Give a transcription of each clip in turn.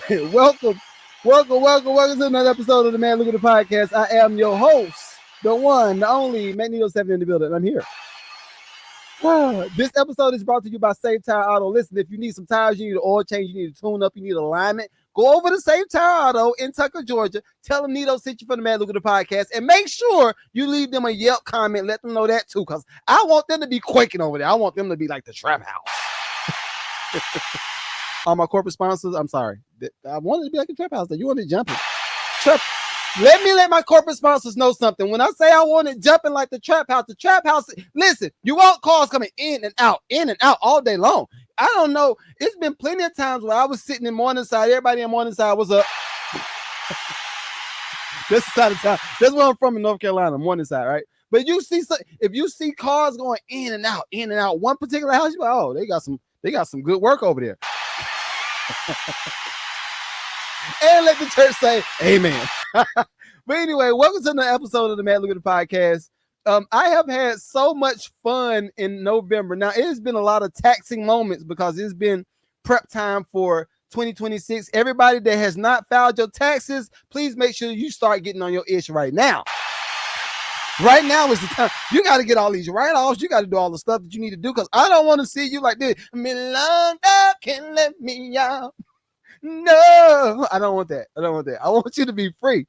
welcome, welcome to another episode of the Man Look at the Podcast. I am your host, the one, the only Magneto 7 in the building. I'm here. This episode is brought to you by Safe Tire Auto. Listen, if you need some tires, you need an oil change, you need a tune up, you need alignment, go over to Safe Tire Auto in Tucker, Georgia. Tell them Nito sent you from the Man Look at the Podcast, and make sure you leave them a Yelp comment. Let them know that too, because I want them to be quaking over there. I want them to be like the Trap House. All my corporate sponsors, I'm sorry. I wanted to be like a Trap House. You wanted to jump it. Let my corporate sponsors know something. When I say I want it jumping like the Trap House, listen, you want calls coming in and out all day long. I don't know. It's been plenty of times where I was sitting in Morningside. Everybody in Morningside was up. This side of town. That's where I'm from in North Carolina, Morningside, right? But if you see cars going in and out, one particular house, you're like, oh, they got some good work over there. And let the church say amen. But anyway, welcome to another episode of the Man Look at the Podcast. I have had so much fun in November. Now, it has been a lot of taxing moments because it's been prep time for 2026. Everybody that has not filed your taxes, please make sure you start getting on your itch right now. Right now is the time. You got to get all these write-offs. You got to do all the stuff that you need to do, because I don't want to see you like this. Long up can let me out. No, I don't want that. I want you to be free.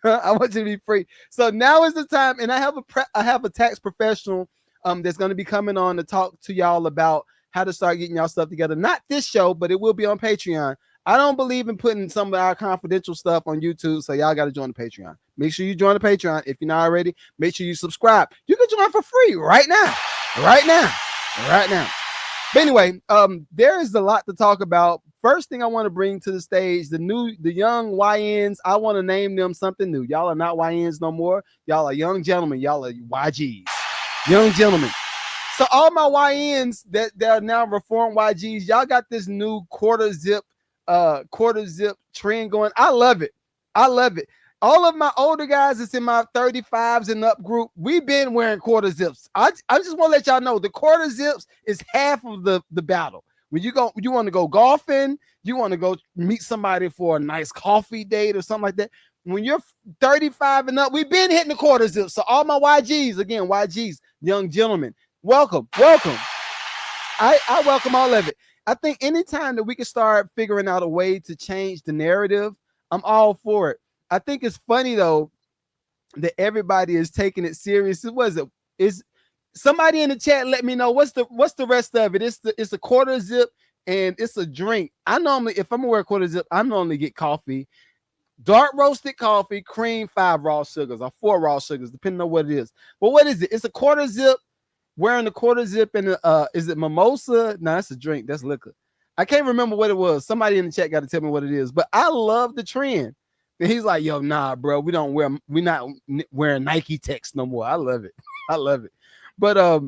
I want you to be free. So now is the time, and I have a tax professional that's going to be coming on to talk to y'all about how to start getting y'all stuff together. Not this show, but it will be on Patreon. I don't believe in putting some of our confidential stuff on YouTube, so y'all got to join the Patreon. Make sure you join the Patreon. If you're not already, make sure you subscribe. You can join for free right now. But anyway, there is a lot to talk about. First thing I want to bring to the stage, the young YNs. I want to name them something new. Y'all are not YNs no more. Y'all are young gentlemen. Y'all are YGs. Young gentlemen. So all my YNs that are now reformed YGs, y'all got this new quarter zip trend going. I love it. All of my older guys that's in my 35s and up group, we've been wearing quarter zips. I just want to let y'all know the quarter zips is half of the battle. When you want to go golfing, you want to go meet somebody for a nice coffee date or something like that. When you're 35 and up, we've been hitting the quarter zips. So all my YGs, young gentlemen, welcome. I welcome all of it. I think anytime that we can start figuring out a way to change the narrative, I'm all for it. I think it's funny though that everybody is taking it serious. Is somebody in the chat let me know what's the rest of it? It's a quarter zip and it's a drink. I normally, if I'm gonna wear a quarter zip, I normally get coffee, dark roasted coffee, cream, 5 raw sugars or 4 raw sugars, depending on what it is. But what is it? It's a quarter zip. Wearing the quarter zip and is it mimosa? No, that's a drink. That's liquor. I can't remember what it was. Somebody in the chat got to tell me what it is. But I love the trend. And he's like, yo, nah, bro, we're not wearing Nike Techs no more. I love it. But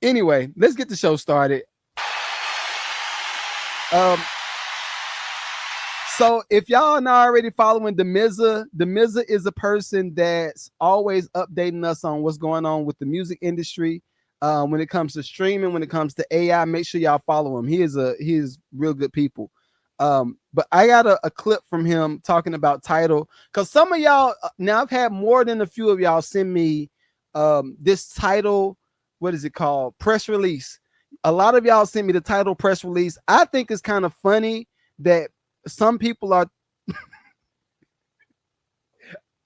anyway, let's get the show started. So if y'all are not already following the Mizza is a person that's always updating us on what's going on with the music industry. When it comes to streaming, when it comes to AI, make sure y'all follow him. He is real good people. But I got a clip from him talking about TIDAL, because some of y'all, now I've had more than a few of y'all send me this TIDAL, what is it called? Press release. A lot of y'all sent me the TIDAL press release. I think it's kind of funny that some people are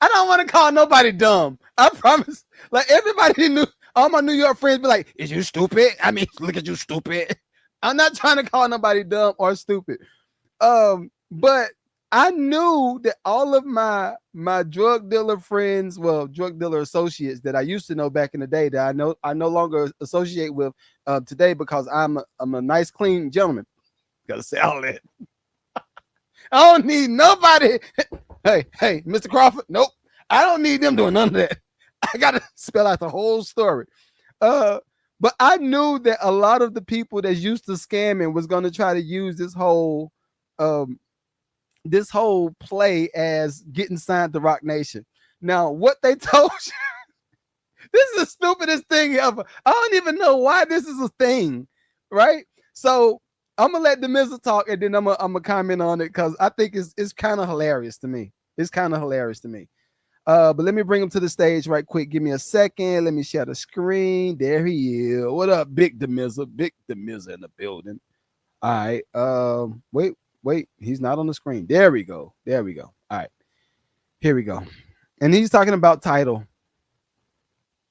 I don't want to call nobody dumb. I promise. Like everybody knew, all my New York friends be like, is you stupid? I mean, look at you, stupid. I'm not trying to call nobody dumb or stupid. But I knew that all of my drug dealer friends, well, drug dealer associates that I used to know back in the day, that I no longer associate with today, because I'm a nice, clean gentleman. Gotta say all that. I don't need nobody. Hey, Mr. Crawford. Nope. I don't need them doing none of that. I gotta spell out the whole story. But I knew that a lot of the people that's used to scamming was going to try to use this whole play as getting signed to Rock Nation. Now, what they told you, this is the stupidest thing ever. I don't even know why this is a thing, right? So I'm gonna let the Mizzle talk, and then I'm gonna comment on it because I think it's kind of hilarious to me. It's kind of hilarious to me. But let me bring him to the stage right quick. Give me a second. Let me share the screen. There he is. What up, Big Demiza? Big Demiza in the building. All right. Wait. He's not on the screen. There we go. There we go. All right. Here we go. And he's talking about TIDAL.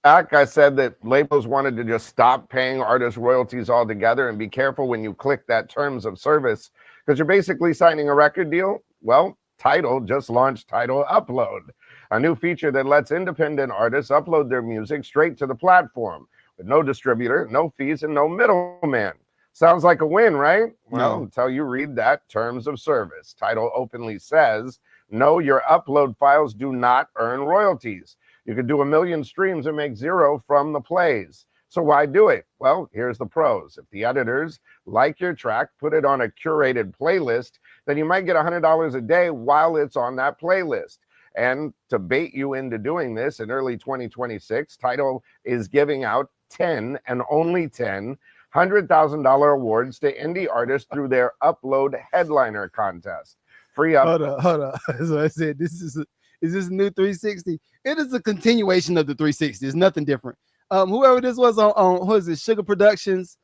I said that labels wanted to just stop paying artists royalties altogether, and be careful when you click that terms of service because you're basically signing a record deal. Well, TIDAL just launched TIDAL Upload, a new feature that lets independent artists upload their music straight to the platform with no distributor, no fees, and no middleman. Sounds like a win, right? Well, No. until you read that terms of service. TIDAL openly says, no, your upload files do not earn royalties. You could do 1 million streams and make 0 from the plays. So why do it? Well, here's the pros. If the editors like your track, put it on a curated playlist, then you might get $100 a day while it's on that playlist. And to bait you into doing this, in early 2026, TIDAL is giving out 10 and only 10 $100,000 awards to indie artists through their Upload Headliner contest. Free up. Hold on. So I said, is this a new 360? It is a continuation of the 360. It's nothing different. Whoever this was on who is it? Sugar Productions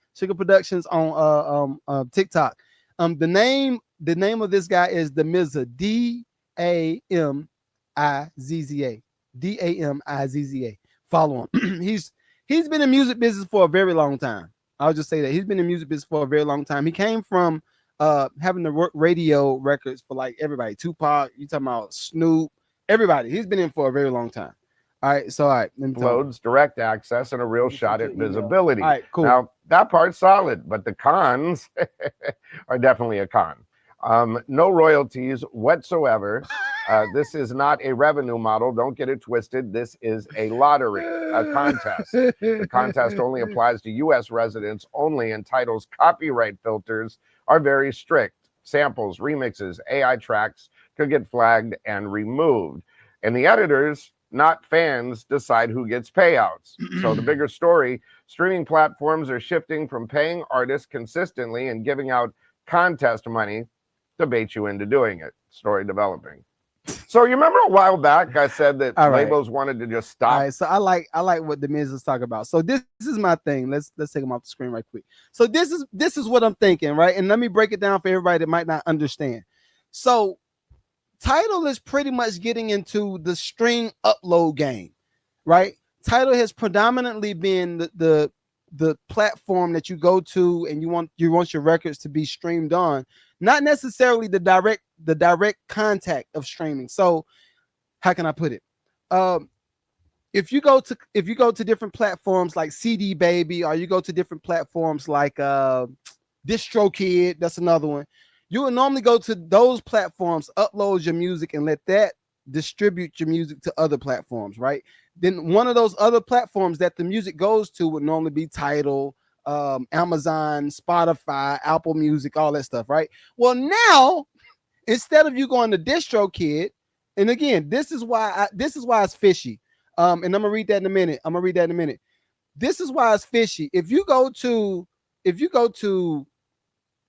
on TikTok. The name of this guy is Damizza, Damizza, Damizza. Follow him. He's been in music business for a very long time. I'll just say that he's been in music business for a very long time. He came from having to work radio records for like everybody. Tupac, you talking about Snoop, everybody. He's been in for a very long time. All right, so all right, uploads, direct access, and a real shot at visibility. All right, cool. Now that part's solid, but the cons are definitely a con. No royalties whatsoever. This is not a revenue model. Don't get it twisted. This is a lottery, a contest. The contest only applies to U.S. residents only, and TIDAL's copyright filters are very strict. Samples, remixes, AI tracks could get flagged and removed. And the editors, not fans, decide who gets payouts. So the bigger story, streaming platforms are shifting from paying artists consistently and giving out contest money to bait you into doing it. Story developing. So you remember a while back I said that labels wanted to just stop. All right, so I like what the Miz is talking about. So this is my thing. Let's take him off the screen right quick. So this is what I'm thinking, right? And let me break it down for everybody that might not understand. So TIDAL is pretty much getting into the string upload game, right? TIDAL has predominantly been the platform that you go to and you want your records to be streamed on, not necessarily the direct contact of streaming. So how can I put it? If you go to different platforms like CD Baby, or you go to different platforms like DistroKid, that's another one. You would normally go to those platforms, upload your music, and let that distribute your music to other platforms, right? Then one of those other platforms that the music goes to would normally be TIDAL, Amazon, Spotify, Apple Music, all that stuff, right? Well, now instead of you going to DistroKid, and again, this is why it's fishy. And I'm gonna read that in a minute. This is why it's fishy. If you go to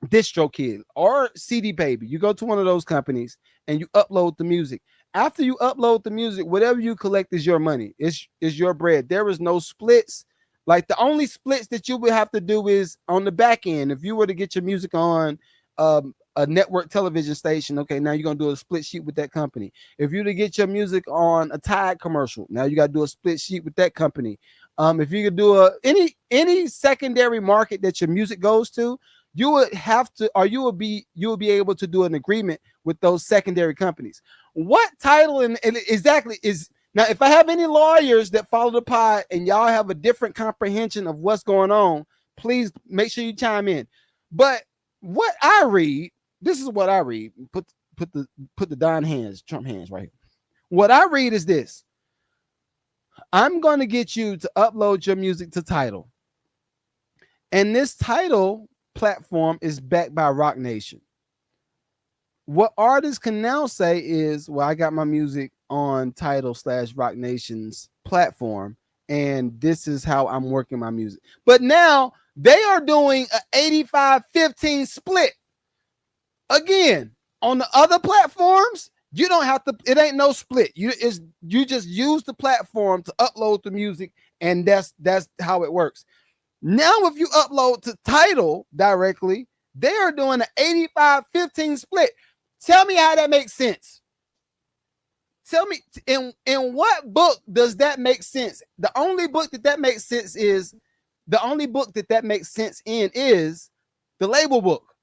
DistroKid or CD Baby, you go to one of those companies and you upload the music. After you upload the music, whatever you collect is your money. It's your bread. There is no splits. Like the only splits that you would have to do is on the back end. If you were to get your music on a network television station, okay, now you're gonna do a split sheet with that company. If you to get your music on a Tide commercial, now you gotta do a split sheet with that company. If you could do any secondary market that your music goes to, you would have to, or you will be able to do an agreement with those secondary companies. What TIDAL and exactly is now, if I have any lawyers that follow the pod and y'all have a different comprehension of what's going on, please make sure you chime in. But what I read, this is what I read. Put the Trump hands right here. What I read is this. I'm going to get you to upload your music to TIDAL. And this TIDAL platform is backed by Rock Nation. What artists can now say is, well, I got my music on TIDAL/Rock Nation's platform, and this is how I'm working my music. But now They are doing an 85-15 split. Again, on the other platforms, you don't have to, it ain't no split. You just use the platform to upload the music, and that's how it works. Now, if you upload to TIDAL directly, they are doing an 85-15 split. Tell me how that makes sense. Tell me, in what book does that make sense? The only book that makes sense is the label book.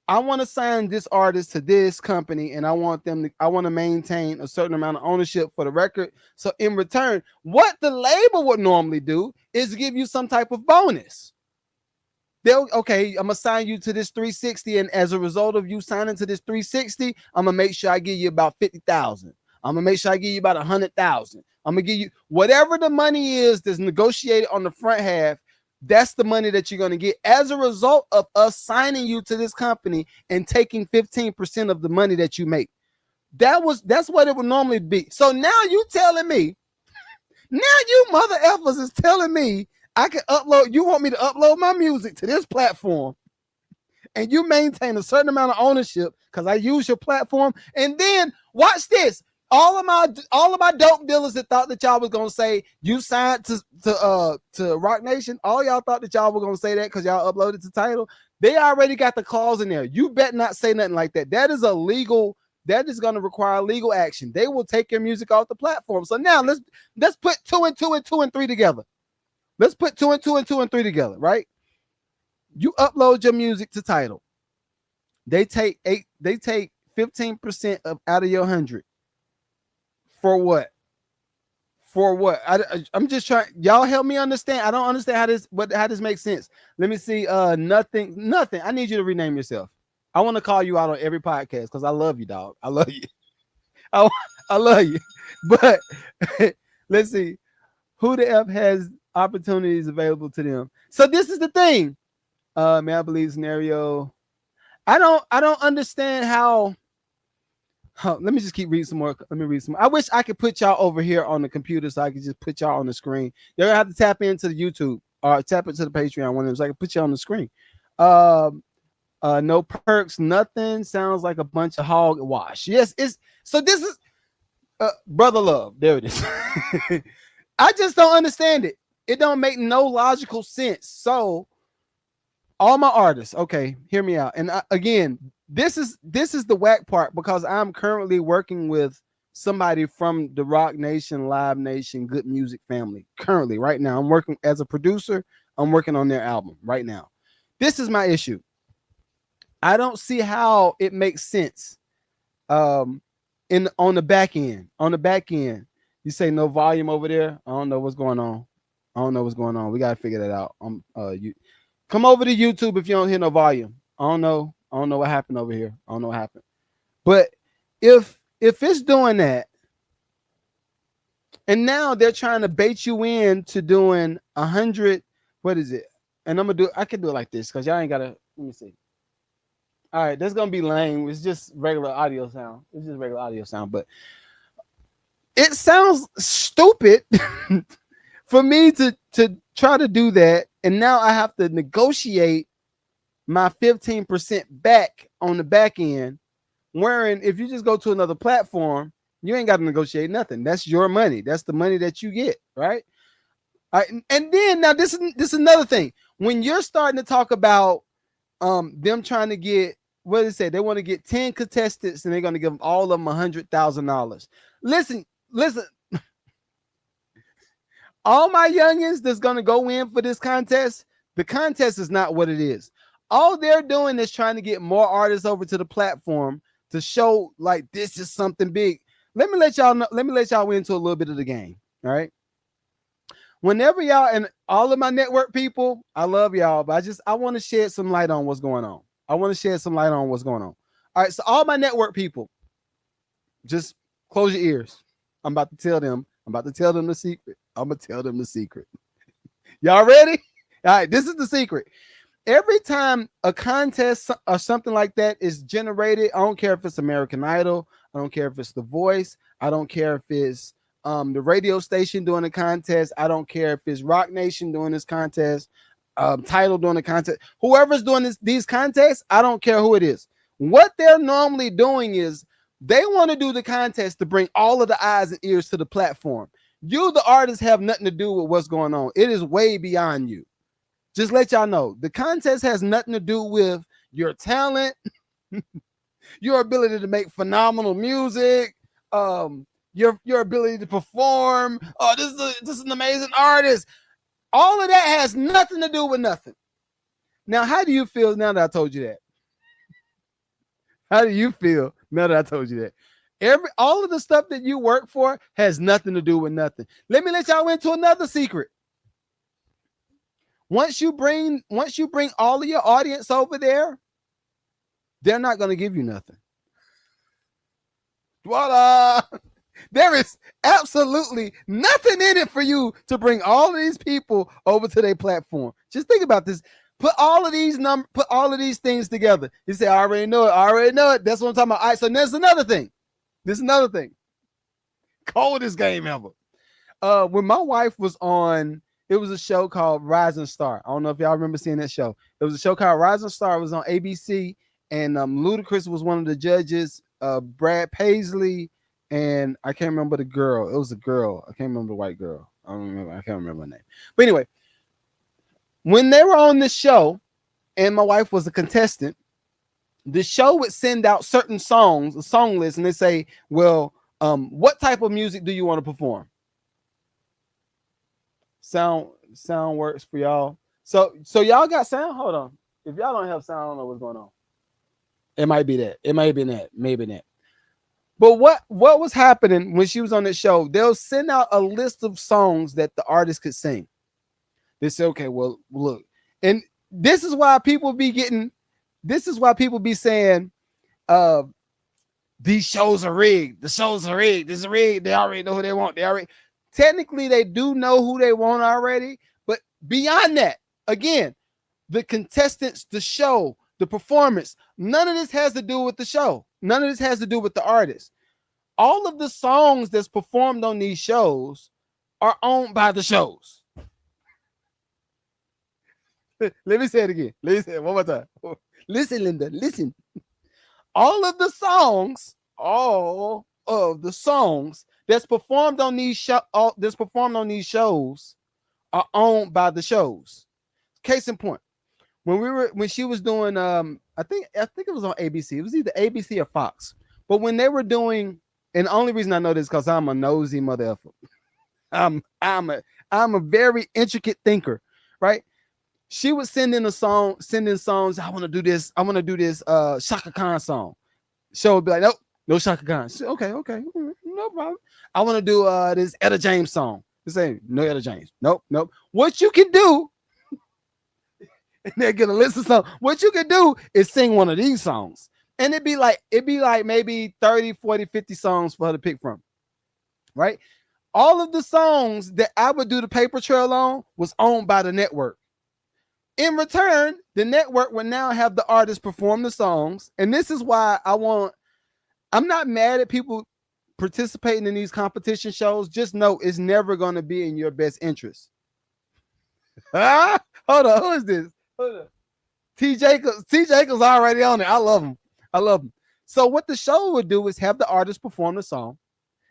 I want to sign this artist to this company, and I want to maintain a certain amount of ownership for the record. So in return, what the label would normally do is give you some type of bonus. Okay, I'm gonna sign you to this 360, and as a result of you signing to this 360, I'm gonna make sure I give you about 50,000. I'm gonna make sure I give you about 100,000. I'm gonna give you whatever the money is that's negotiated on the front half. That's the money that you're gonna get as a result of us signing you to this company and taking 15% of the money that you make. That's what it would normally be. So now you telling me, now you mother effers is telling me I can upload. You want me to upload my music to this platform, and you maintain a certain amount of ownership because I use your platform. And then watch this. All of my dope dealers that thought that y'all was gonna say you signed to Rock Nation, all y'all thought that y'all were gonna say that because y'all uploaded to TIDAL. They already got the clause in there. You bet not say nothing like that. That is illegal. That is going to require legal action. They will take your music off the platform. So now let's put 2 and 2 and 2 and 3 together. Let's put 2 and 2 and 2 and 3 together, right? You upload your music to TIDAL. They take 15% out of your 100. For what? For what? I'm just trying. Y'all help me understand. I don't understand how this makes sense. Let me see. Nothing. I need you to rename yourself. I want to call you out on every podcast because I love you, dog. I love you. I love you. But let's see. Who the F has opportunities available to them? So this is the thing. May I believe scenario? I don't understand how. Let me just keep reading some more. Let me read some more. I wish I could put y'all over here on the computer so I could just put y'all on the screen. You're gonna have to tap into the YouTube or tap into the Patreon one of them so I can put you on the screen. No perks, nothing. Sounds like a bunch of hogwash. Yes, it's so this is brother love. There it is. I just don't understand it. It don't make no logical sense. So all my artists, okay, hear me out. And again, this is the whack part because I'm currently working with somebody from the Rock Nation, Live Nation, Good Music family. Currently, right now, I'm working as a producer. I'm working on their album right now. This is my issue. I don't see how it makes sense. On the back end. On the back end, you say no volume over there. I don't know what's going on. We gotta figure that out. You come over to YouTube if you don't hear no volume. I don't know what happened over here. I don't know what happened. But if it's doing that, and now they're trying to bait you in to doing 100. What is it? And I can do it like this because y'all ain't gotta. Let me see. All right, that's gonna be lame. It's just regular audio sound. But it sounds stupid for me to try to do that, and now I have to negotiate my 15% back on the back end. Wherein if you just go to another platform, you ain't got to negotiate nothing. That's your money. That's the money that you get, right? All right, and then now this is another thing. When you're starting to talk about them trying to get, what did they say? They want to get 10 contestants and they're going to give them all of them $100,000. Listen, all my youngins that's going to go in for this contest, the contest is not what it is. All they're doing is trying to get more artists over to the platform to show like this is something big. Let me let y'all into a little bit of the game. All right. Whenever y'all, and all of my network people, I love y'all, but I want to shed some light on what's going on. All right. So all my network people, just close your ears. I'm about to tell them the secret. I'm going to tell them the secret. Y'all ready? All right. This is the secret. Every time a contest or something like that is generated, I don't care if it's American Idol. I don't care if it's The Voice. I don't care if it's the radio station doing a contest. I don't care if it's Rock Nation doing this contest. Title doing the contest. Whoever's doing these contests, I don't care who it is. What they're normally doing is they want to do the contest to bring all of the eyes and ears to the platform. You, the artist, have nothing to do with what's going on. It is way beyond you. Just let y'all know, the contest has nothing to do with your talent, your ability to make phenomenal music, your ability to perform. Oh, this is an amazing artist. All of that has nothing to do with nothing. Now, how do you feel now that I told you that? How do you feel now that I told you that? All of the stuff that you work for has nothing to do with nothing. Let me let y'all into another secret. Once you bring all of your audience over there, they're not going to give you nothing. Voila! There is absolutely nothing in it for you to bring all of these people over to their platform. Just think about this. Put all of these things together. You say, I already know it. That's what I'm talking about. All right, so there's another thing. Coldest game ever. When my wife was on, it was a show called Rising Star. I don't know if y'all remember seeing that show. It was a show called Rising Star. It was on ABC, and Ludacris was one of the judges. Brad Paisley, and I can't remember the girl. It was a girl. I can't remember the white girl. I can't remember her name. But anyway, when they were on this show, and my wife was a contestant, the show would send out certain songs, a song list, and they say, well, what type of music do you want to perform? Sound works for y'all. So y'all got sound? Hold on. If y'all don't have sound, I don't know what's going on. It might be that. It might have been that. Maybe that. But what was happening when she was on the show? They'll send out a list of songs that the artist could sing. They say, okay, well, look, and this is why people be saying, these shows are rigged. The shows are rigged. This is rigged. They already know who they want. Technically, they do know who they want already. But beyond that, again, the contestants, the show, the performance, none of this has to do with the show. None of this has to do with the artist. All of the songs that's performed on these shows are owned by the shows. Let me say it again. Let me say it one more time. Listen, Linda, listen. All of the songs that's performed on these shows are owned by the shows. Case in point, when she was doing I think it was on ABC. It was either ABC or Fox. But when they were doing, and the only reason I know this is because I'm a nosy mother effer. I'm a very intricate thinker, right? She was sending songs. I want to do this. Shaka Khan song. Show would be like, nope, no Shaka Khan. Okay, no problem. I want to do this Etta James song. They say no Etta James. Nope. What you can do, and they get a list of songs. What you can do is sing one of these songs, and it'd be like maybe 30, 40, 50 songs for her to pick from, right? All of the songs that I would do the paper trail on was owned by the network. In return, the network will now have the artist perform the songs. And this is why I'm not mad at people participating in these competition shows. Just know it's never going to be in your best interest. Hold on. Who is this? Hold on. T. Jacobs already on it. I love him. So what the show would do is have the artist perform the song.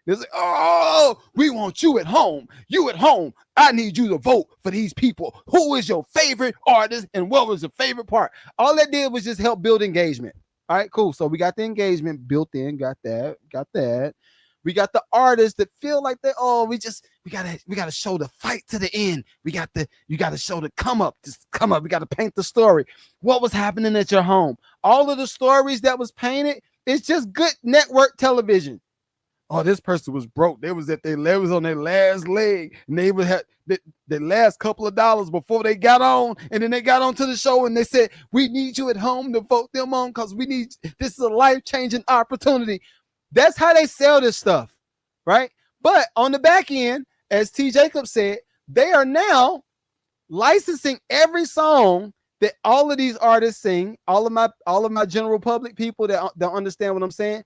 It's like, oh, we want you at home. You at home. I need you to vote for these people. Who is your favorite artist and what was your favorite part? All that did was just help build engagement. All right, cool. So we got the engagement built in. Got that. We got the artists that feel like we gotta show the fight to the end. You gotta show the come up. We gotta paint the story. What was happening at your home? All of the stories that was painted, it's just good network television. Oh, this person was broke. They was on their last leg, and they would have the last couple of dollars before they got on, and then they got onto the show, and they said, "We need you at home to vote them on because this is a life-changing opportunity." That's how they sell this stuff, right? But on the back end, as T. Jacobs said, they are now licensing every song that all of these artists sing. All of my general public people that don't understand what I'm saying.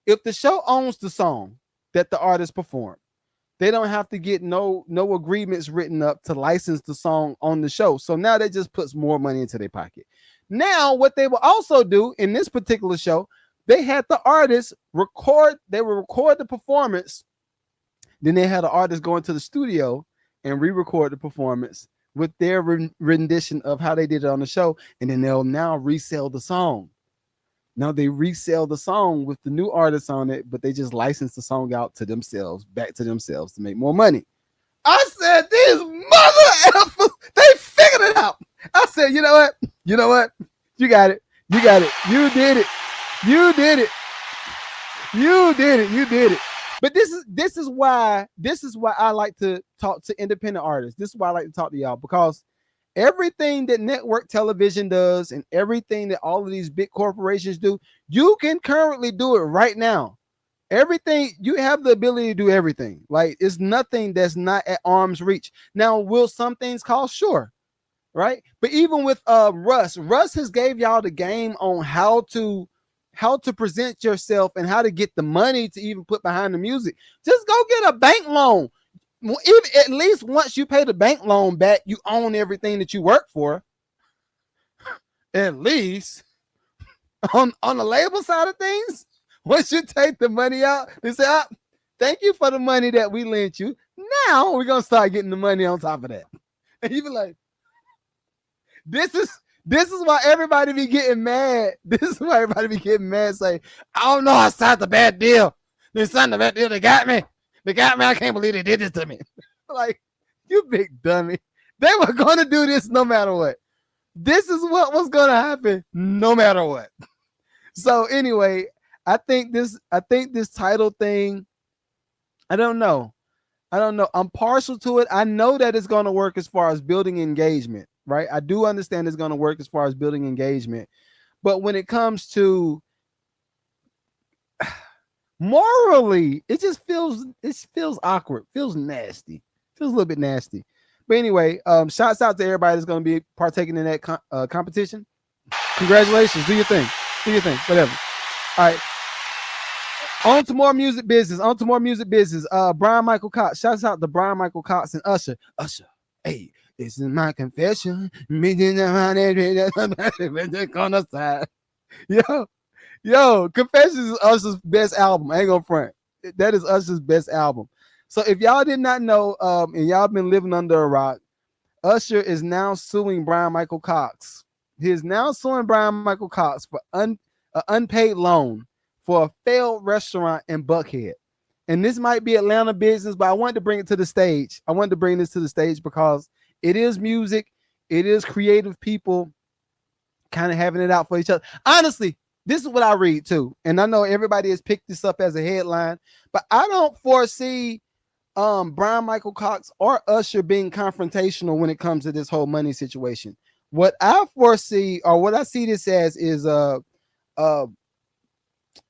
If the show owns the song that the artist performed, They don't have to get no agreements written up to license the song on the show. So now that just puts more money into their pocket. Now, what they will also do in this particular show, they had the artists record, they will record the performance. Then they had the artist go into the studio and re-record the performance with their rendition of how they did it on the show. And then they'll now resell the song. Now they resell the song with the new artists on it, but they just license the song out to themselves, back to themselves to make more money. I said, these mother effers, they figured it out. I said, you know what? You know what? You got it. You got it. You did it. You did it. You did it. You did it. But this is why I like to talk to independent artists. This is why I like to talk to y'all, because everything that network television does and everything that all of these big corporations do, you can currently do it right now. Everything, you have the ability to do everything. Like, it's nothing that's not at arm's reach. Now, will some things cost? Sure. Right. But even with Russ has gave y'all the game on how to present yourself and how to get the money to even put behind the music. Just go get a bank loan. Even at least once you pay the bank loan back, you own everything that you work for. At least on the label side of things, once you take the money out, they say, thank you for the money that we lent you. Now we're gonna start getting the money on top of that. And you be like, this is why everybody be getting mad. This is why everybody be getting mad, say, I don't know, I signed a bad deal. They signed a bad deal, they got me. They got me. I can't believe they did this to me. Like, you big dummy. They were going to do this no matter what. This is what was going to happen no matter what. So anyway, I think this title thing, I don't know. I'm partial to it. I know that it's going to work as far as building engagement, right? I do understand it's going to work as far as building engagement. But when it comes to morally, it just feels awkward, feels nasty, feels a little bit nasty. But anyway, shouts out to everybody that's going to be partaking in that competition. Congratulations. Do your thing. Whatever. All right. On to more music business. Brian Michael Cox. Shouts out to Brian Michael Cox and Usher. Hey, this is my confession. On the side. Yo, Confessions is Usher's best album. I ain't gonna front. That is Usher's best album. So if y'all did not know, and y'all been living under a rock, Usher is now suing Brian Michael Cox. He is now suing Brian Michael Cox for an unpaid loan for a failed restaurant in Buckhead. And this might be Atlanta business, but I wanted to bring it to the stage. I wanted to bring this to the stage because it is music. It is creative people kind of having it out for each other. Honestly, this is what I read too. And I know everybody has picked this up as a headline, but I don't foresee Brian Michael Cox or Usher being confrontational when it comes to this whole money situation. What I foresee, or what I see this as, is a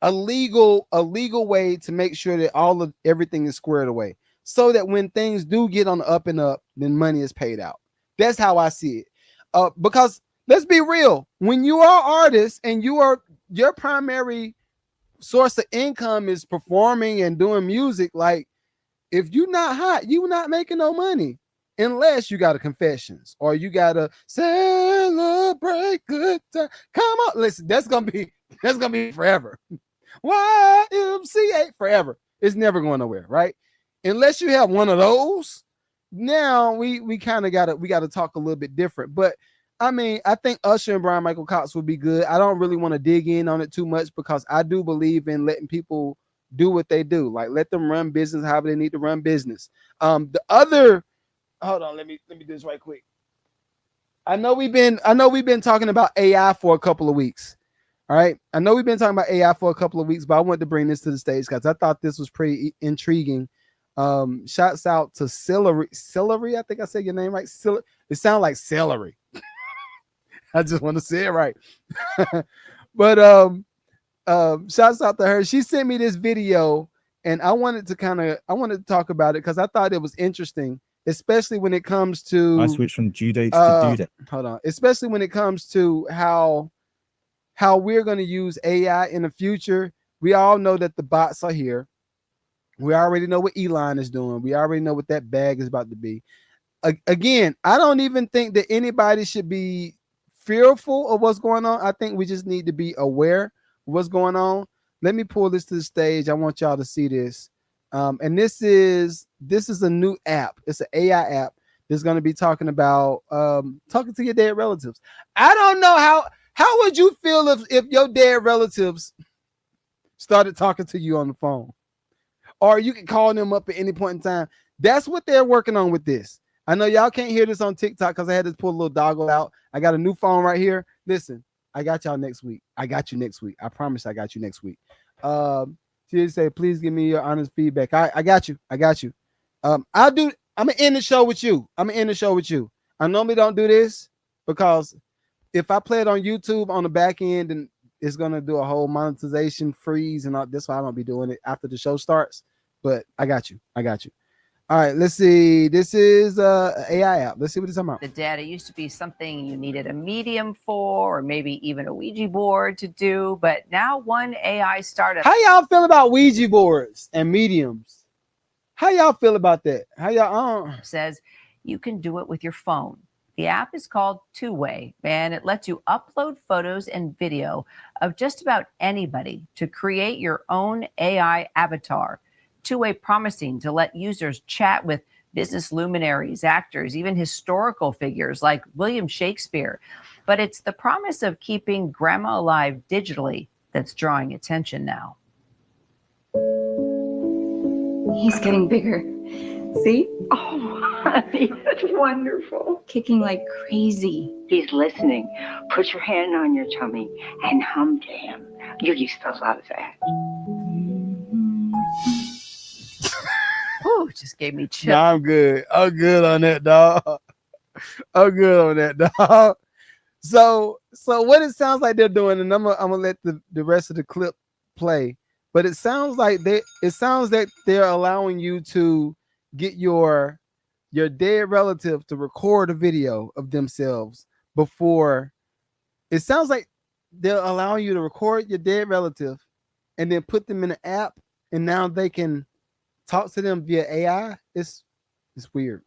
legal way to make sure that everything is squared away, so that when things do get on the up and up, then money is paid out. That's how I see it. Because let's be real, when you are artists and your primary source of income is performing and doing music, like, if you're not hot, you're not making no money unless you got a Confessions or you got to celebrate good time. Come on, listen, that's gonna be forever. YMCA forever. It's never going nowhere, right? Unless you have one of those. Now we kind of gotta talk a little bit different. But I mean, I think Usher and Brian Michael Cox would be good. I don't really want to dig in on it too much because I do believe in letting people do what they do. Like, let them run business however they need to run business. Hold on, let me do this right quick. I know we've been talking about AI for a couple of weeks. All right. I know we've been talking about AI for a couple of weeks, but I wanted to bring this to the stage because I thought this was pretty intriguing. Shouts out to Celery. I think I said your name right. It sounds like celery. I just want to say it right. But shouts out to her. She sent me this video and I wanted to talk about it because I thought it was interesting, especially when it comes to I switched from due dates to due date. Hold on. Especially when it comes to how we're going to use AI in the future. We all know that the bots are here. We already know what Elon is doing. We already know what that bag is about to be. Again, I don't even think that anybody should be fearful of what's going on. I think we just need to be aware of what's going on. Let me pull this to the stage. I want y'all to see this. And this is a new app. It's an AI app that's going to be talking about talking to your dead relatives. I don't know how would you feel if your dead relatives started talking to you on the phone, or you can call them up at any point in time. That's what they're working on with this. I know y'all can't hear this on TikTok because I had to pull a little doggle out. I got a new phone right here. Listen, I got y'all next week. I got you next week. I promise I got you next week. She say, please give me your honest feedback. I got you. I got you. I'm gonna end the show with you. I normally don't do this because if I play it on YouTube on the back end, and it's gonna do a whole monetization freeze and all. That's why I don't be doing it after the show starts. But I got you. All right, let's see. This is AI app. Let's see what it's talking about. The data used to be something you needed a medium for, or maybe even a Ouija board to do. But now one AI startup. How y'all feel about Ouija boards and mediums? How y'all feel about that? How y'all says you can do it with your phone. The app is called Two Way, and it lets you upload photos and video of just about anybody to create your own AI avatar. Two Way promising to let users chat with business luminaries, actors, even historical figures like William Shakespeare. But it's the promise of keeping grandma alive digitally that's drawing attention now. He's getting bigger. See? Oh, honey, that's wonderful. Kicking like crazy. He's listening. Put your hand on your tummy and hum to him. You used to love that. Ooh, just gave me chills. No, I'm good. I'm good on that, dog. So what it sounds like they're doing, and I'm gonna let the rest of the clip play. But it sounds like they're allowing you to get your dead relative to record a video of themselves before. It sounds like they're allowing you to record your dead relative and then put them in an app, and now they can talk to them via AI. It's weird.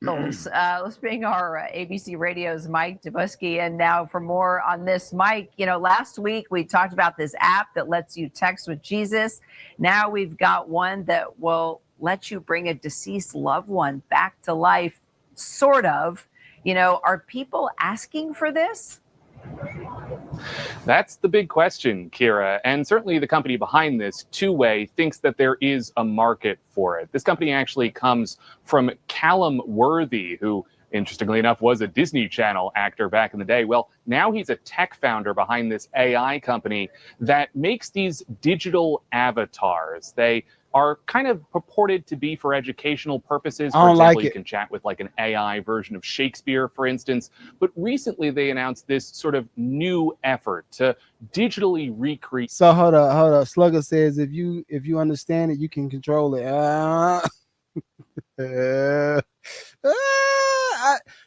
Let's bring our ABC Radio's Mike Dubusky. And now for more on this, Mike, last week we talked about this app that lets you text with Jesus. Now we've got one that will let you bring a deceased loved one back to life, sort of. Are people asking for this? That's the big question, Kira. And certainly the company behind this, Two Way, thinks that there is a market for it. This company actually comes from Callum Worthy, who, interestingly enough, was a Disney Channel actor back in the day. Well, now he's a tech founder behind this AI company that makes these digital avatars. They are kind of purported to be for educational purposes. For example, you can chat with like an AI version of Shakespeare, for instance. But recently they announced this sort of new effort to digitally recreate. So hold up. Slugger says if you understand it, you can control it.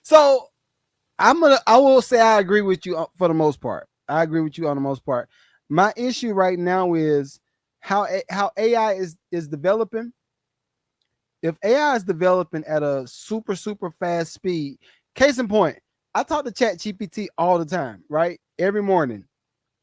So I will say I agree with you for the most part. I agree with you on the most part. My issue right now is how AI is developing. If AI is developing at a super fast speed, case in point, I talk to ChatGPT all the time, right? Every morning,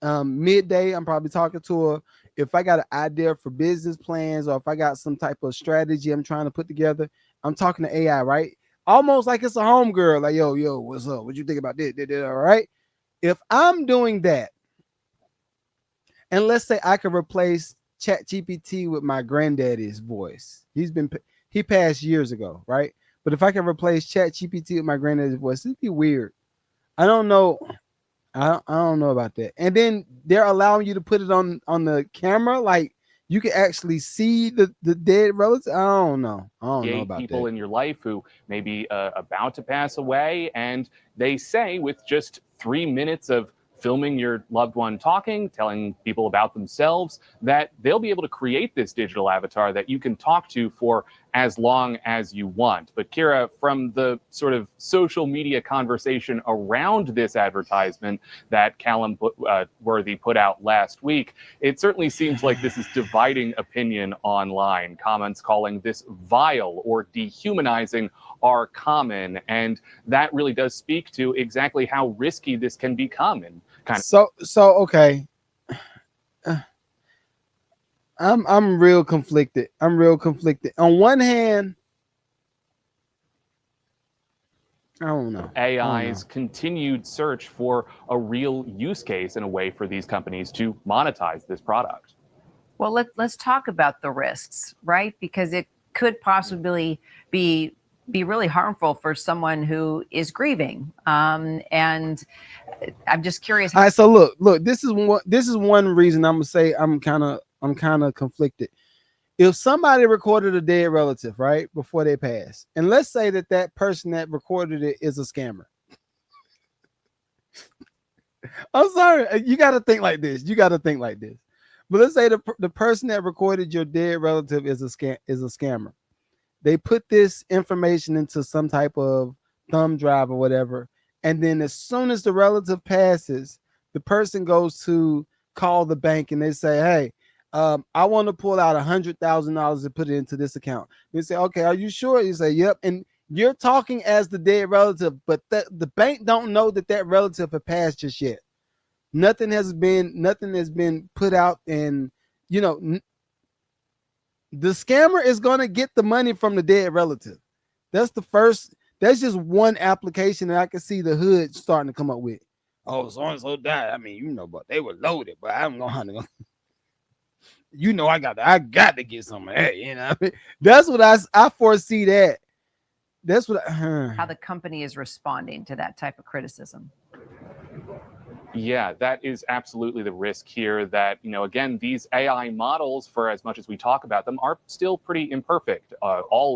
midday, I'm probably talking to her. If I got an idea for business plans, or if I got some type of strategy I'm trying to put together, I'm talking to AI, right? Almost like it's a homegirl, like, yo, what's up? What you think about this? All right. If I'm doing that, and let's say I could replace ChatGPT with my granddaddy's voice. He passed years ago, right? But if I can replace ChatGPT with my granddaddy's voice, it'd be weird. I don't know. I don't know about that. And then they're allowing you to put it on the camera, like you can actually see the dead relative. I don't know about people that. In your life who may be about to pass away, and they say with just 3 minutes of filming your loved one talking, telling people about themselves, that they'll be able to create this digital avatar that you can talk to for as long as you want. But Kira, from the sort of social media conversation around this advertisement that Callum Worthy put out last week, it certainly seems like this is dividing opinion online. Comments calling this vile or dehumanizing are common, and that really does speak to exactly how risky this can become. And kind of okay. I'm real conflicted. On one hand, I don't know. AI's continued search for a real use case and a way for these companies to monetize this product. Well, let's talk about the risks, right? Because it could possibly be really harmful for someone who is grieving. And I'm just curious. All right, so look, this is one reason I'm gonna say I'm kind of conflicted. If somebody recorded a dead relative, right, before they pass, and let's say that person that recorded it is a scammer. I'm sorry, you got to think like this. But let's say the person that recorded your dead relative is a scammer. They put this information into some type of thumb drive or whatever, and then as soon as the relative passes, the person goes to call the bank and they say, "Hey, I want to pull out $100,000 and put it into this account." They say, "Okay, are you sure?" You say, "Yep." And you're talking as the dead relative, but the bank don't know that relative has passed just yet. Nothing has been put out, and the scammer is going to get the money from the dead relative. That's just one application that I can see the hood starting to come up with. Oh, so and so died. I mean, but they were loaded, but I'm gonna I got to get some of that, That's what I foresee that. That's what how the company is responding to that type of criticism. Yeah, that is absolutely the risk here that, again, these AI models, for as much as we talk about them, are still pretty imperfect.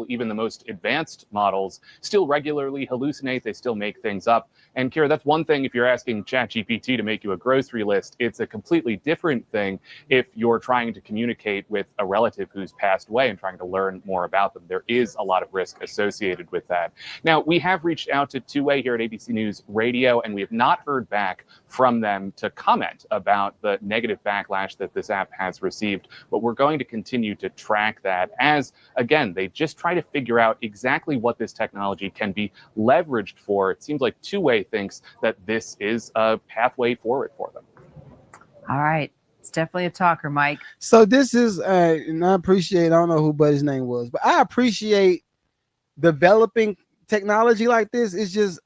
Even the most advanced models still regularly hallucinate. They still make things up. And Kira, that's one thing if you're asking ChatGPT to make you a grocery list. It's a completely different thing if you're trying to communicate with a relative who's passed away and trying to learn more about them. There is a lot of risk associated with that. Now, we have reached out to Two-Way here at ABC News Radio, and we have not heard back from them to comment about the negative backlash that this app has received. But we're going to continue to track that as, again, they just try to figure out exactly what this technology can be leveraged for. It seems like Two-Way thinks that this is a pathway forward for them. All right. It's definitely a talker, Mike. So this is, and I don't know who Buddy's name was, but I appreciate developing technology like this. It's just,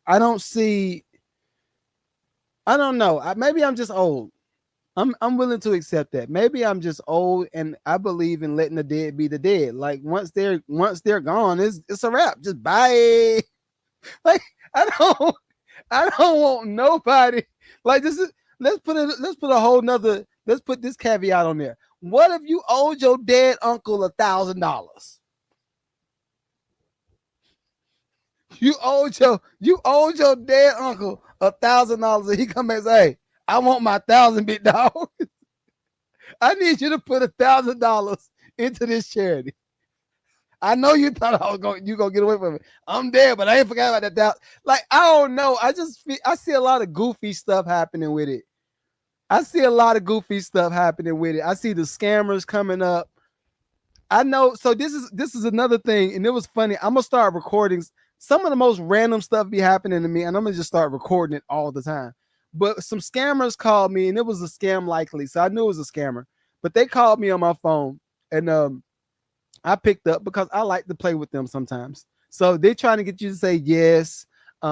I don't know. Maybe I'm just old. I'm willing to accept that. Maybe I'm just old, and I believe in letting the dead be the dead. Like once they're gone, it's a wrap. Just bye. Like I don't want nobody. Like this is let's put this caveat on there. What if you owed your dead uncle $1,000? You owed your dead uncle $1,000, and he come back and say, "Hey, I want my 1,000, big dog. I need you to put $1,000 into this charity. I know you thought you gonna get away from it. I'm there, but I ain't forgot about that. Like I don't know. I see a lot of goofy stuff happening with it. I see the scammers coming up. I know. So this is another thing, and it was funny. I'm gonna start recording. Some of the most random stuff be happening to me, and I'm gonna just start recording it all the time. But some scammers called me, and it was a scam likely, so I knew it was a scammer. But they called me on my phone, and I picked up because I like to play with them sometimes. So they're trying to get you to say yes,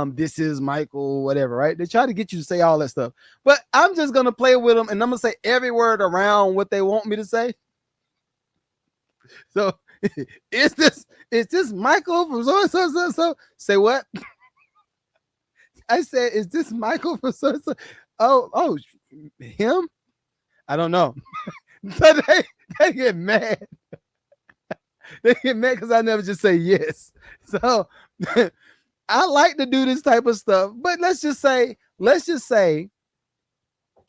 this is Michael, whatever, right? They try to get you to say all that stuff. But I'm just gonna play with them, and I'm gonna say every word around what they want me to say. So is this Michael from so? Say what? I said, is this Michael from so? Oh, him? I don't know. So they get mad. They get mad because I never just say yes. So I like to do this type of stuff. But let's just say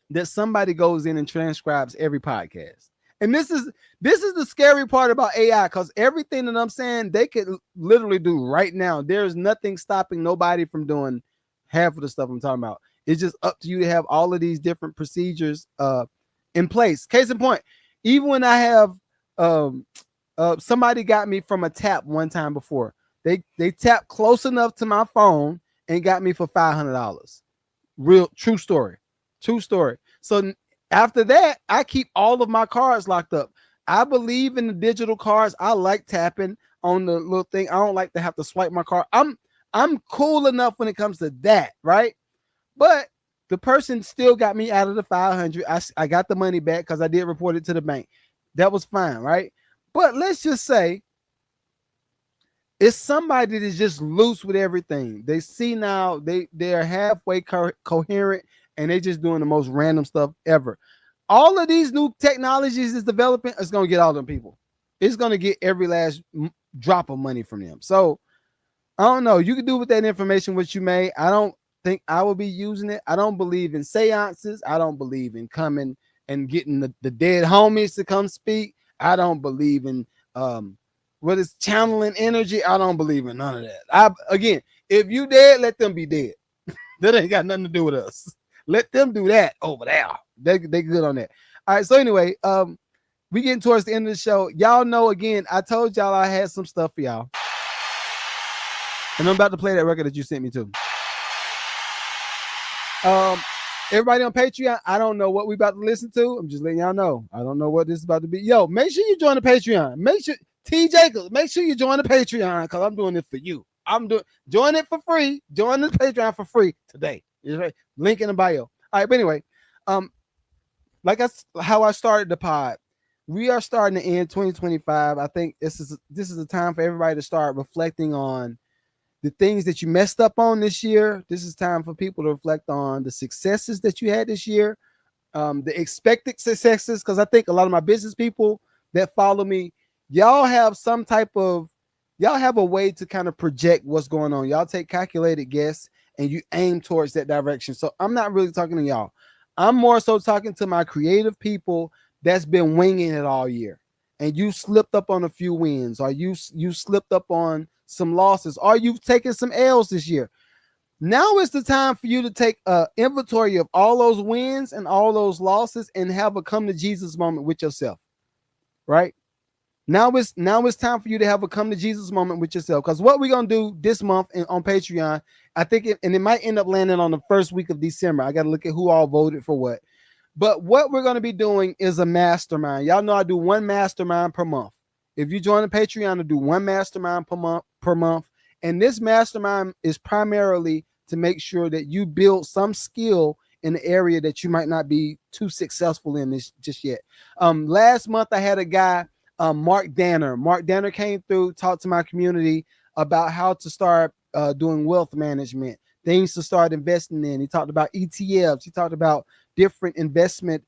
that somebody goes in and transcribes every podcast. And this is the scary part about AI, because everything that I'm saying they could literally do right now. There's nothing stopping nobody from doing half of the stuff I'm talking about. It's just up to you to have all of these different procedures in place. Case in point, even when I have somebody got me from a tap one time before. They tapped close enough to my phone and got me for $500. Real true story. True story. So after that, I keep all of my cards locked up. I believe in the digital cards. I like tapping on the little thing. I don't like to have to swipe my card. I'm cool enough when it comes to that, right? But the person still got me out of the 500. I got the money back because I did report it to the bank. That was fine, right? But let's just say it's somebody that's just loose with everything. They see now they're halfway coherent and they just doing the most random stuff ever. All of these new technologies is developing. It's going to get all them people. It's going to get every last drop of money from them. So I don't know. You can do with that information what you may. I don't think I will be using it. I don't believe in seances. I don't believe in coming and getting the dead homies to come speak. I don't believe in what is channeling energy. I don't believe in none of that. Again, if you dead, let them be dead. That ain't got nothing to do with us. Let them do that over there. They good on that. All right. So anyway, we getting towards the end of the show. Y'all know, again, I told y'all I had some stuff for y'all. And I'm about to play that record that you sent me to. Everybody on Patreon, I don't know what we about to listen to. I'm just letting y'all know. I don't know what this is about to be. Yo, make sure you join the Patreon. Make sure T. Jacobs, make sure you join the Patreon because I'm doing it for you. Join it for free. Join the Patreon for free today. Right. Link in the bio. All right, but anyway, how I started the pod. We are starting to end 2025. I think this is a time for everybody to start reflecting on the things that you messed up on this year. This is time for people to reflect on the successes that you had this year, the expected successes, because I think a lot of my business people that follow me, y'all have a way to kind of project what's going on. Y'all take calculated guess and you aim towards that direction. So I'm not really talking to y'all. I'm more so talking to my creative people that's been winging it all year. And you slipped up on a few wins, or you slipped up on some losses, or you've taken some L's this year. Now is the time for you to take an inventory of all those wins and all those losses and have a come to Jesus moment with yourself, right? Now it's time for you to have a come to Jesus moment with yourself. Because what we're going to do this month on Patreon, I think it might end up landing on the first week of December. I got to look at who all voted for what. But what we're going to be doing is a mastermind. Y'all know I do one mastermind per month. If you join the Patreon, I do one mastermind per month. And this mastermind is primarily to make sure that you build some skill in the area that you might not be too successful in this just yet. Last month, I had a guy, Mark Danner. Mark Danner came through, talked to my community about how to start doing wealth management, things to start investing in. He talked about ETFs. He talked about different investment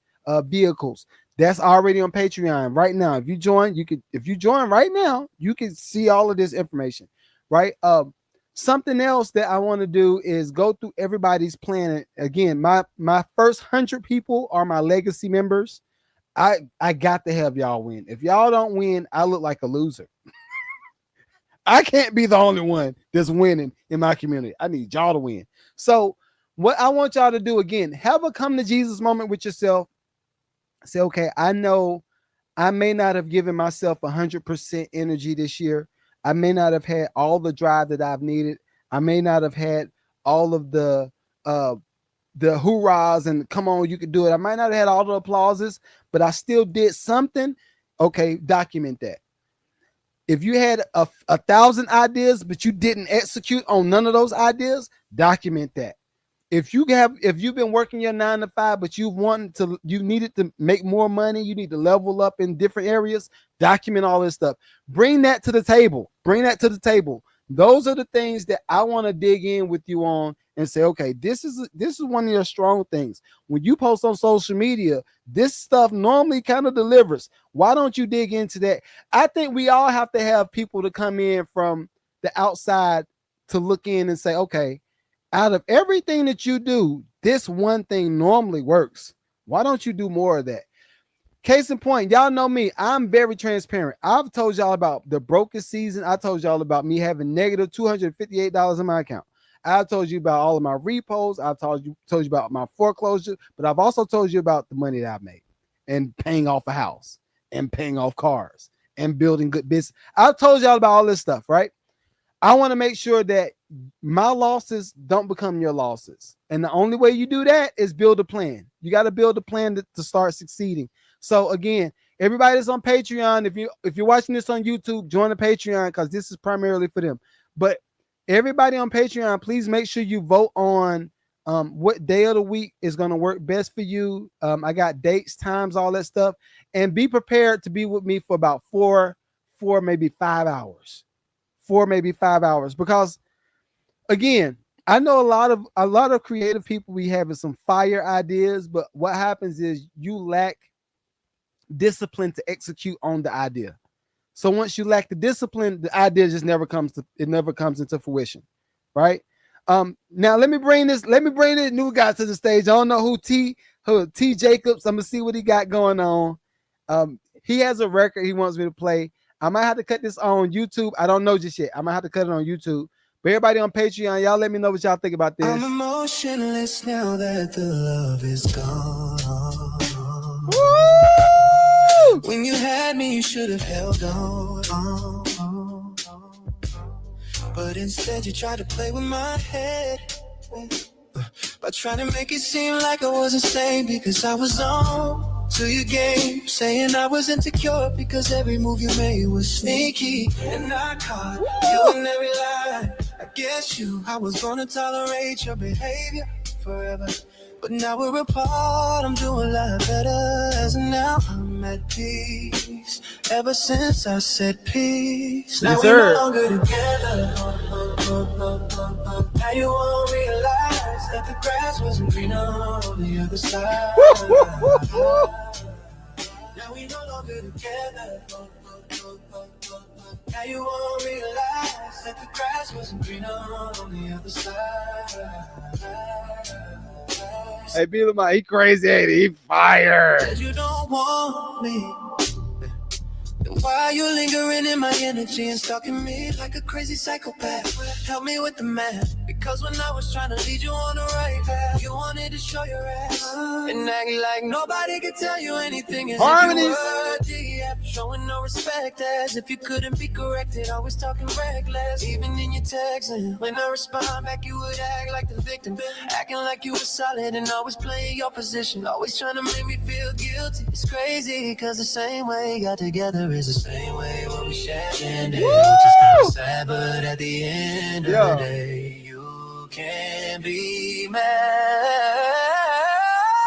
vehicles. That's already on Patreon right now. If you join, right now, you can see all of this information, right? Something else that I want to do is go through everybody's plan. Again, my first 100 people are my legacy members. I got to have y'all win. If y'all don't win, I look like a loser. I can't be the only one that's winning in my community. I need y'all to win. So what I want y'all to do, again, have a come to Jesus moment with yourself. Say, okay, I know I may not have given myself 100% energy this year. I may not have had all the drive that I've needed. I may not have had all of the hoorahs and come on, you can do it. I might not have had all the applauses, but I still did something. Okay, document that. If you had a 1,000 ideas, but you didn't execute on none of those ideas, document that. If you've been working your 9 to 5, but you needed to make more money, you need to level up in different areas, document all this stuff. Bring that to the table. Those are the things that I want to dig in with you on and say, okay, this is one of your strong things. When you post on social media, this stuff normally kind of delivers. Why don't you dig into that? I think we all have to have people to come in from the outside to look in and say, okay, out of everything that you do, this one thing normally works. Why don't you do more of that? Case in point, y'all know me. I'm very transparent. I've told y'all about the broken season. I told y'all about me having negative $258 in my account. I've told you about all of my repos. I've told you about my foreclosure, but I've also told you about the money that I made and paying off a house and paying off cars and building good business. I've told y'all about all this stuff, right? I want to make sure that my losses don't become your losses. And the only way you do that is build a plan. You got to build a plan to start succeeding. So again, everybody that's on Patreon, if you're watching this on YouTube, join the Patreon because this is primarily for them. But everybody on Patreon, please make sure you vote on what day of the week is going to work best for you. I got dates, times, all that stuff. And be prepared to be with me for about four, maybe 5 hours. 4, maybe 5 hours. Because again, I know a lot of creative people be having some fire ideas, but what happens is you lack discipline to execute on the idea. So once you lack the discipline, the idea just never comes into fruition, right? Now let me bring this new guy to the stage. I don't know who T Jacobs. I'm gonna see what he got going on. He has a record he wants me to play. I might have to cut this on YouTube. I don't know just yet. I might have to cut it on YouTube. But everybody on Patreon, y'all let me know what y'all think about this. I'm emotionless now that the love is gone. Woo! When you had me, you should have held on. But instead you tried to play with my head by trying to make it seem like I wasn't sane because I was on to your game, saying I was insecure because every move you made was sneaky. And I caught you in every lie. I guess I was gonna tolerate your behavior forever. But now we're apart, I'm doing a lot better. As of now, I'm at peace. Ever since I said peace. Now we're no longer together. Now you won't realize that the grass wasn't greener on the other side. Now we no longer together. Now you won't realize that the grass wasn't greener on the other side. Hey, be Lamar, he crazy, ain't he? He fire. Said you don't want me. Then why are you lingering in my energy and stalking me like a crazy psychopath? Help me with the math. Because when I was trying to lead you on the right path, you wanted to show your ass and act like nobody could tell you anything. As Harmonies. if you were DF, showing no respect as if you couldn't be corrected. Always talking reckless, even in your texting. When I respond back, you would act like the victim, acting like you were solid and always playing your position. Always trying to make me feel guilty. It's crazy, cause the same way we got together is the same way when we shared ended. Which is kind of sad, but at the end of the day, you can't be mad.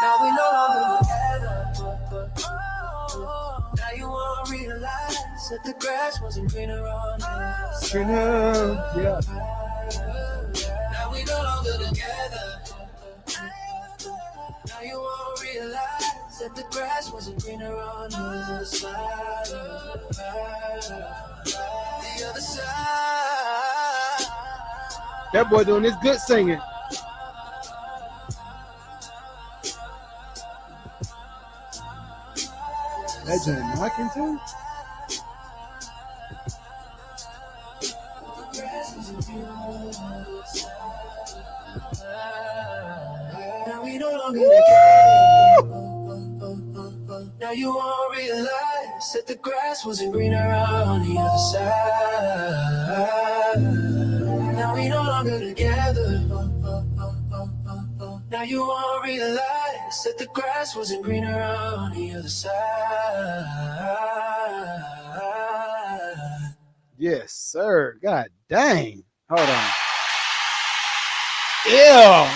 Now we no longer together. Now you won't realize that the grass wasn't greener on us. Yeah. Now we no longer together. Now you won't realize that the grass wasn't greener on the other side. The other side. That boy doing this good singing. That joint knocking too. Now we no longer together. Now you won't realize that the grass wasn't greener on the other side. Now we no longer together. Now you won't realize that the grass wasn't greener on the other side. Yes, sir. God dang. Hold on. Ew.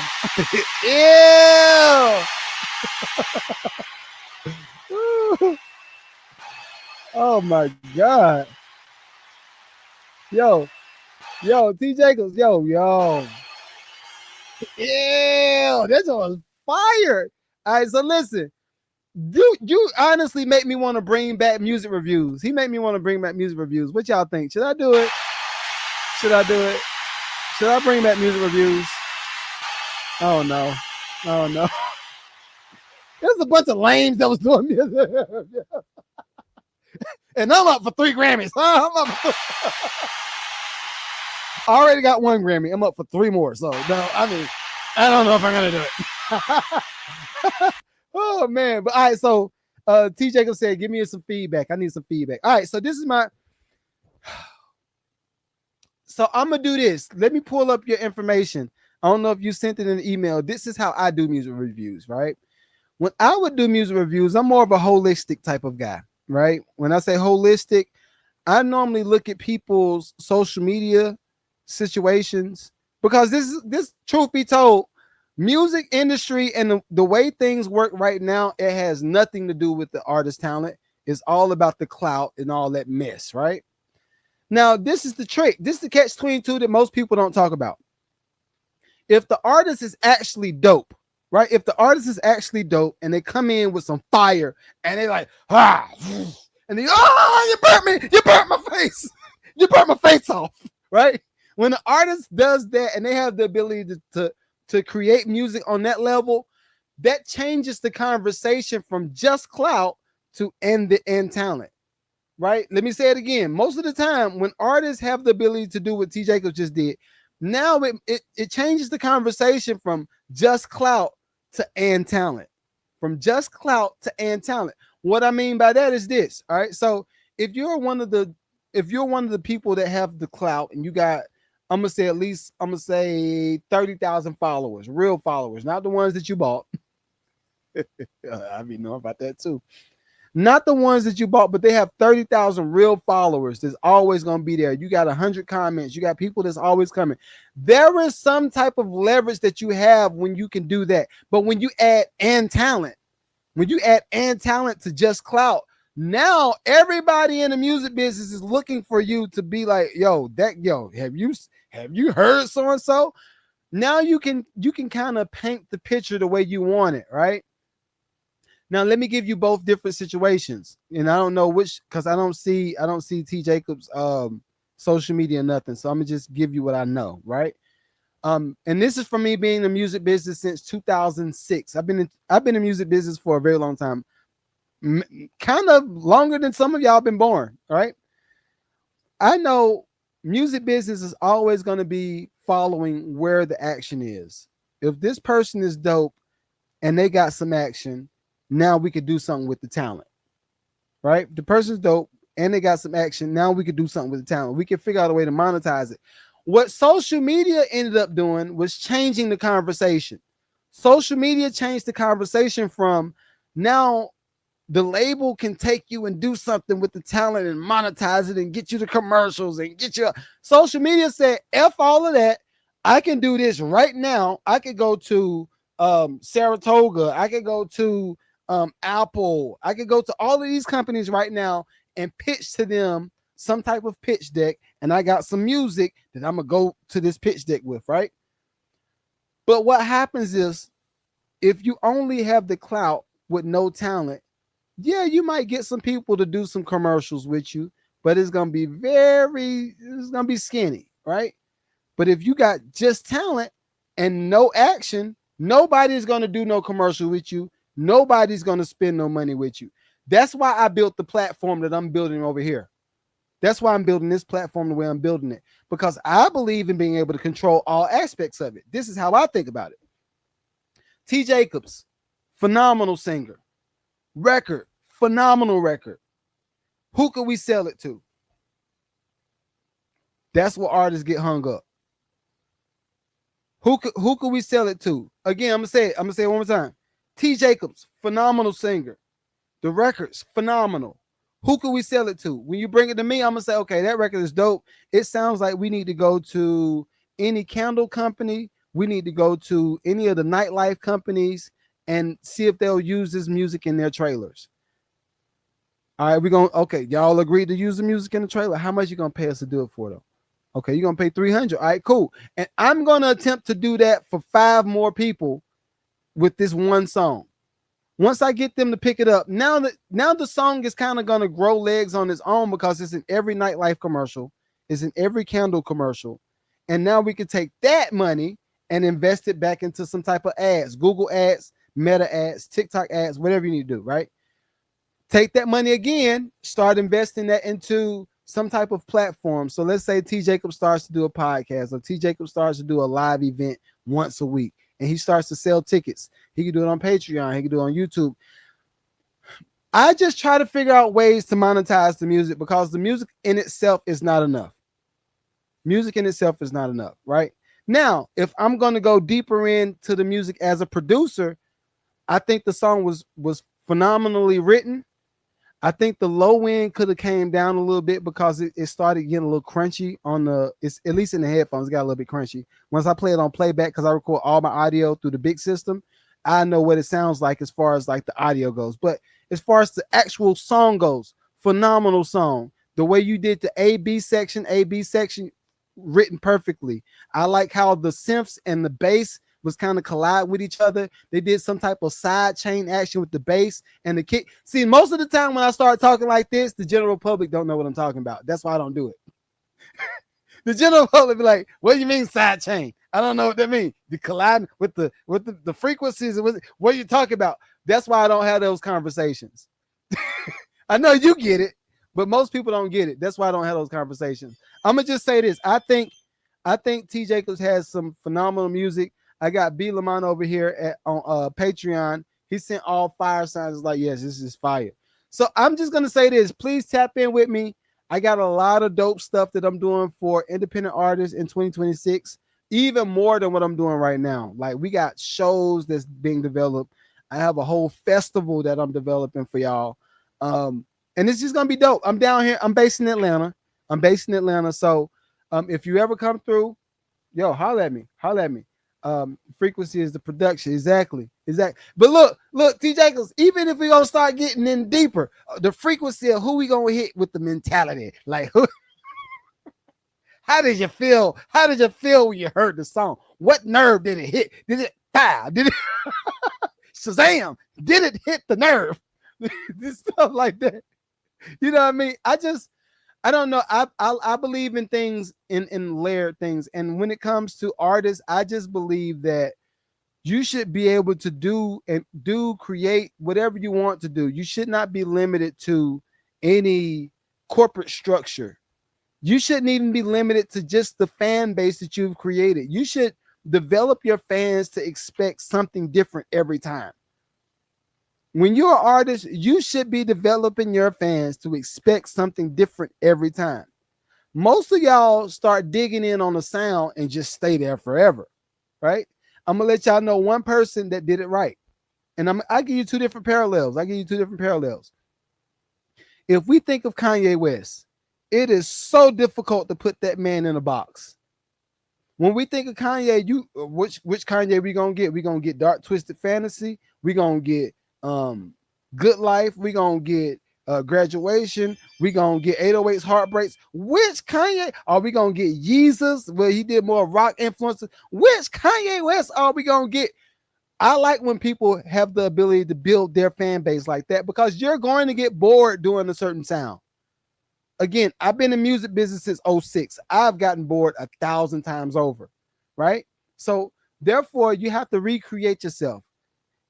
Ew. Oh my God. Yo, T Jacobs, yo. Ew, that was fire. All right, so listen. You honestly make me want to bring back music reviews. He made me want to bring back music reviews. What y'all think? Should I do it? Should I bring back music reviews? Oh no. There's a bunch of lames that was doing this. And I'm up for 3 Grammys. I'm up for I already got 1 Grammy. I'm up for 3 more. So no, I mean, I don't know if I'm gonna do it. Oh man, but all right. So T. Jacob said, "Give me some feedback. I need some feedback." All right, so this is my. So I'm gonna do this. Let me pull up your information. I don't know if you sent it in an email. This is how I do music reviews, right? When I would do music reviews, I'm more of a holistic type of guy, right? When I say holistic, I normally look at people's social media situations because this truth be told, music industry and the way things work right now, it has nothing to do with the artist talent. It's all about the clout and all that mess, right? Now, this is the trick. This is the catch-22 that most people don't talk about. If the artist is actually dope, right? If the artist is actually dope and they come in with some fire and they like, and they, you burnt me, you burnt my face, you burnt my face off, right? When the artist does that and they have the ability to create music on that level, that changes the conversation from just clout to end talent, right? Let me say it again. Most of the time, when artists have the ability to do what T. Jacobs just did, now it changes the conversation from just clout to talent. From just clout to talent. What I mean by that is this, all right? So if you're one of the people that have the clout and you got, I'm gonna say 30,000 followers, real followers, not the ones that you bought. I be knowing about that too. Not the ones that you bought, but they have 30,000 real followers that's always going to be there. You got 100 comments. You got people that's always coming. There is some type of leverage that you have when you can do that. But when you add talent to just clout, now everybody in the music business is looking for you to be like, have you heard so-and-so? Now you can kind of paint the picture the way you want it, right? Now let me give you both different situations, and I don't know which, because I don't see T. Jacobs social media or nothing. So I'm gonna just give you what I know, right? And this is from me being in the music business since 2006. I've been in music business for a very long time, kind of longer than some of y'all been born, right? I know music business is always going to be following where the action is. If this person is dope and they got some action, now we could do something with the talent, right? The person's dope and they got some action. Now we could do something with the talent. We can figure out a way to monetize it. What social media ended up doing was changing the conversation. Social media changed the conversation from now the label can take you and do something with the talent and monetize it and get you the commercials and get you. Social media said, F all of that. I can do this right now. I could go to Saratoga. I could go to Apple. I could go to all of these companies right now and pitch to them some type of pitch deck. And I got some music that I'm going to go to this pitch deck with, right? But what happens is if you only have the clout with no talent, yeah, you might get some people to do some commercials with you, but it's going to be skinny, right? But if you got just talent and no action, nobody's going to do no commercial with you. Nobody's going to spend no money with you. That's why I built the platform that I'm building over here. That's why I'm building this platform the way I'm building it, because I believe in being able to control all aspects of it. This is how I think about it. T. Jacobs, phenomenal singer. Record, phenomenal record. Who could we sell it to? That's what artists get hung up. Who could we sell it to? Again, I'm gonna say it one more time. T. Jacobs, phenomenal singer. The record's phenomenal. Who could we sell it to? When you bring it to me, I'm gonna say, okay, that record is dope. It sounds like we need to go to any candle company. We need to go to any of the nightlife companies and see if they'll use this music in their trailers. All right, okay, y'all agreed to use the music in the trailer. How much you gonna pay us to do it for though? Okay, you're gonna pay $300. All right, cool. And I'm gonna attempt to do that for 5 more people with this one song. Once I get them to pick it up, now the song is kind of gonna grow legs on its own because it's in every nightlife commercial, it's in every candle commercial, and now we can take that money and invest it back into some type of ads, Google ads, Meta ads, TikTok ads, whatever you need to do, right? Take that money again, start investing that into some type of platform. So let's say T. Jacob starts to do a podcast, or T. Jacob starts to do a live event once a week, and he starts to sell tickets. He can do it on Patreon. He can do it on YouTube. I just try to figure out ways to monetize the music, because the music in itself is not enough. Music in itself is not enough, right? Now, if I'm going to go deeper into the music as a producer, I think the song was phenomenally written. I think the low end could have came down a little bit, because it started getting a little crunchy on it's at least in the headphones, it got a little bit crunchy. Once I play it on playback, because I record all my audio through the big system, I know what it sounds like as far as like the audio goes. But as far as the actual song goes, phenomenal song. The way you did the A-B section, written perfectly. I like how the synths and the bass was kind of collide with each other. They did some type of side chain action with the bass and the kick. See, most of the time when I start talking like this, the general public don't know what I'm talking about. That's why I don't do it. The general public be like, what do you mean side chain? I don't know what that means. The collide with the frequencies and what you talking about. That's why I don't have those conversations. I know you get it, but most people don't get it. That's why I don't have those conversations. I'm gonna just say this. I think T. Jacobs has some phenomenal music. I got B. Lamont over here on Patreon. He sent all fire signs like, yes, this is fire. So I'm just gonna say this. Please tap in with me. I got a lot of dope stuff that I'm doing for independent artists in 2026, even more than what I'm doing right now. Like, we got shows that's being developed. I have a whole festival that I'm developing for y'all. And it's just gonna be dope. I'm down here. I'm based in Atlanta. So if you ever come through, yo, holler at me. Frequency is the production. Exactly. But look, T. Jacobs, even if we're gonna start getting in deeper, the frequency of who we gonna hit with the mentality. Like, who, how did you feel? How did you feel when you heard the song? What nerve did it hit? Did it pow? Did it Shazam? Did it hit the nerve? This stuff like that. You know what I mean? I don't know. I believe in things in layered things. And when it comes to artists, I just believe that you should be able to create whatever you want to do. You should not be limited to any corporate structure. You shouldn't even be limited to just the fan base that you've created. You should develop your fans to expect something different every time. When you're an artist, you should be developing your fans to expect something different every time. Most of y'all start digging in on the sound and just stay there forever, right? I'm gonna let y'all know one person that did it right, and I give you two different parallels. If we think of Kanye West, it is so difficult to put that man in a box. When we think of Kanye, which Kanye we gonna get? We gonna get Dark Twisted Fantasy. We gonna get Good Life. We gonna get Graduation. We gonna get 808's Heartbreaks. Which Kanye are we gonna get? Yeezus, where he did more rock influences. Which Kanye West are we gonna get? I like when people have the ability to build their fan base like that, because you're going to get bored doing a certain sound. Again, I've been in music business since 2006. I've gotten bored 1,000 times over, right? So therefore, you have to recreate yourself.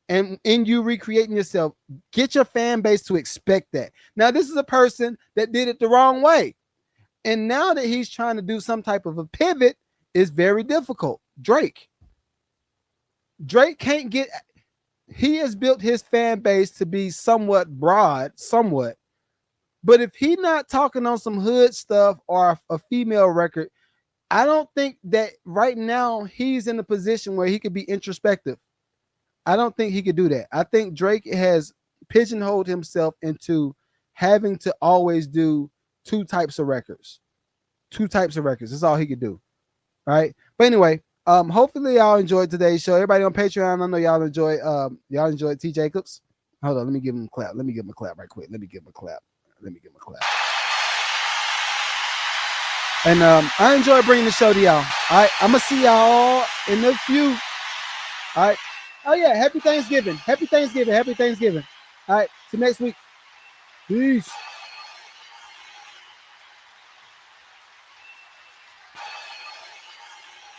And in you recreating yourself, get your fan base to expect that. Now, this is a person that did it the wrong way. And now that he's trying to do some type of a pivot, it's very difficult. Drake can't get, he has built his fan base to be somewhat broad, but if he's not talking on some hood stuff or a female record, I don't think that right now he's in a position where he could be introspective. I don't think he could do that. I think Drake has pigeonholed himself into having to always do two types of records. That's all he could do. All right. But anyway, hopefully y'all enjoyed today's show. Everybody on Patreon, I know y'all enjoyed T. Jacobs. Hold on, let me give him a clap. Let me give him a clap right quick. Let me give him a clap. And I enjoy bringing the show to y'all. All right, I'm gonna see y'all in a few. All right. Oh yeah, happy Thanksgiving. All right, till next week. Peace.